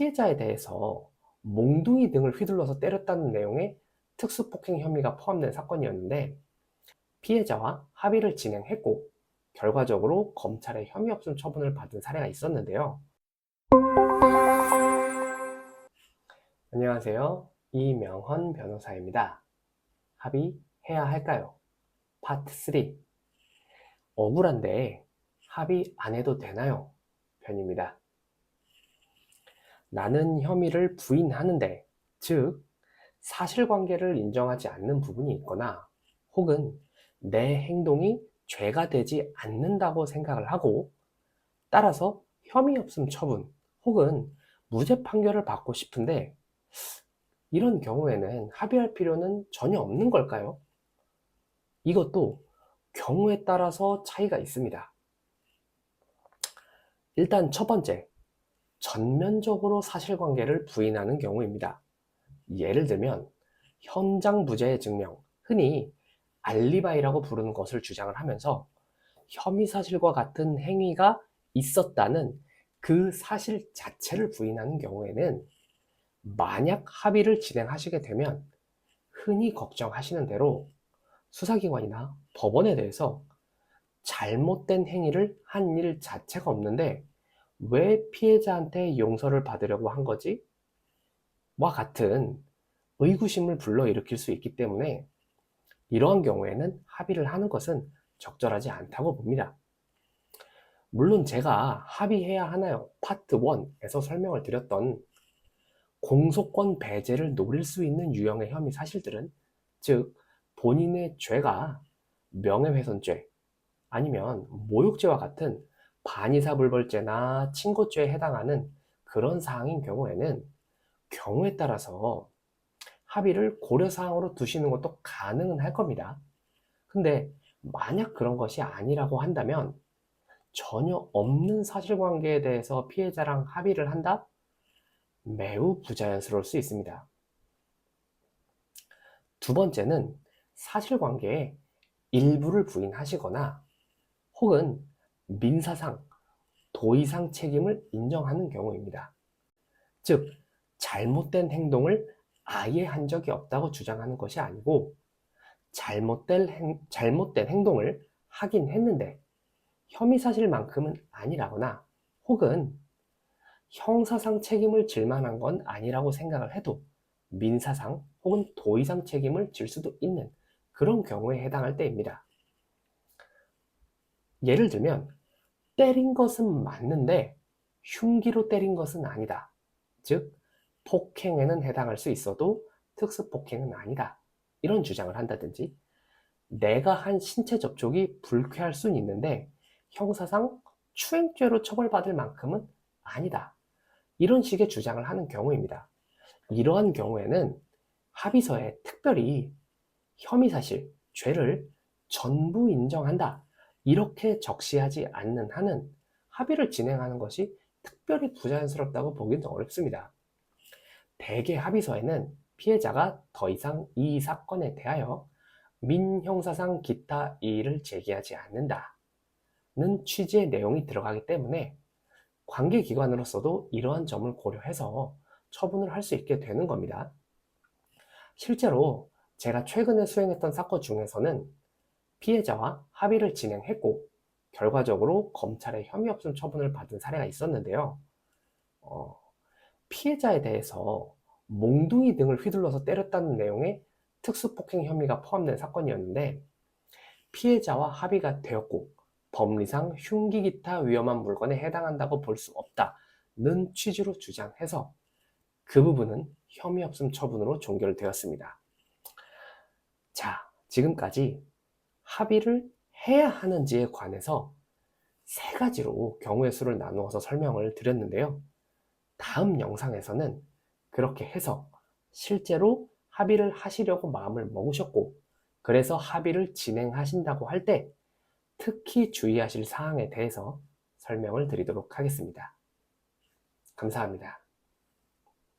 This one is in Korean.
피해자에 대해서 몽둥이 등을 휘둘러서 때렸다는 내용의 특수폭행 혐의가 포함된 사건이었는데, 피해자와 합의를 진행했고 결과적으로 검찰의 혐의 없음 처분을 받은 사례가 있었는데요. 안녕하세요. 이명헌 변호사입니다. 합의해야 할까요? 파트 3. 억울한데 합의 안 해도 되나요? 편입니다. 나는 혐의를 부인하는데, 즉 사실관계를 인정하지 않는 부분이 있거나 혹은 내 행동이 죄가 되지 않는다고 생각을 하고, 따라서 혐의 없음 처분 혹은 무죄 판결을 받고 싶은데, 이런 경우에는 합의할 필요는 전혀 없는 걸까요? 이것도 경우에 따라서 차이가 있습니다. 일단 첫 번째, 전면적으로 사실관계를 부인하는 경우입니다. 예를 들면 현장 무죄의 증명, 흔히 알리바이라고 부르는 것을 주장을 하면서 혐의 사실과 같은 행위가 있었다는 그 사실 자체를 부인하는 경우에는, 만약 합의를 진행하시게 되면 흔히 걱정하시는 대로 수사기관이나 법원에 대해서 잘못된 행위를 한 일 자체가 없는데 왜 피해자한테 용서를 받으려고 한 거지? 와 같은 의구심을 불러일으킬 수 있기 때문에, 이러한 경우에는 합의를 하는 것은 적절하지 않다고 봅니다. 물론 제가 합의해야 하나요? 파트 1에서 설명을 드렸던 공소권 배제를 노릴 수 있는 유형의 혐의 사실들은, 즉 본인의 죄가 명예훼손죄 아니면 모욕죄와 같은 반의사불벌죄나 친고죄에 해당하는 그런 사항인 경우에는 경우에 따라서 합의를 고려사항으로 두시는 것도 가능은 할 겁니다. 근데 만약 그런 것이 아니라고 한다면, 전혀 없는 사실관계에 대해서 피해자랑 합의를 한다? 매우 부자연스러울 수 있습니다. 두 번째는 사실관계의 일부를 부인하시거나 혹은 민사상, 도의상 책임을 인정하는 경우입니다. 즉, 잘못된 행동을 아예 한 적이 없다고 주장하는 것이 아니고, 잘못된 행동을 하긴 했는데 혐의 사실만큼은 아니라거나 혹은 형사상 책임을 질 만한 건 아니라고 생각을 해도 민사상 혹은 도의상 책임을 질 수도 있는 그런 경우에 해당할 때입니다. 예를 들면 때린 것은 맞는데 흉기로 때린 것은 아니다. 즉 폭행에는 해당할 수 있어도 특수폭행은 아니다. 이런 주장을 한다든지, 내가 한 신체 접촉이 불쾌할 수는 있는데 형사상 추행죄로 처벌받을 만큼은 아니다. 이런 식의 주장을 하는 경우입니다. 이러한 경우에는 합의서에 특별히 혐의 사실, 죄를 전부 인정한다, 이렇게 적시하지 않는 한은 합의를 진행하는 것이 특별히 부자연스럽다고 보기는 어렵습니다. 대개 합의서에는 피해자가 더 이상 이 사건에 대하여 민형사상 기타 이의를 제기하지 않는다는 취지의 내용이 들어가기 때문에 관계기관으로서도 이러한 점을 고려해서 처분을 할 수 있게 되는 겁니다. 실제로 제가 최근에 수행했던 사건 중에서는 피해자와 합의를 진행했고 결과적으로 검찰의 혐의 없음 처분을 받은 사례가 있었는데요. 피해자에 대해서 몽둥이 등을 휘둘러서 때렸다는 내용의 특수폭행 혐의가 포함된 사건이었는데, 피해자와 합의가 되었고 법리상 흉기 기타 위험한 물건에 해당한다고 볼 수 없다는 취지로 주장해서 그 부분은 혐의 없음 처분으로 종결되었습니다. 자, 지금까지 합의를 해야 하는지에 관해서 세 가지로 경우의 수를 나누어서 설명을 드렸는데요. 다음 영상에서는 그렇게 해서 실제로 합의를 하시려고 마음을 먹으셨고, 그래서 합의를 진행하신다고 할 때 특히 주의하실 사항에 대해서 설명을 드리도록 하겠습니다. 감사합니다.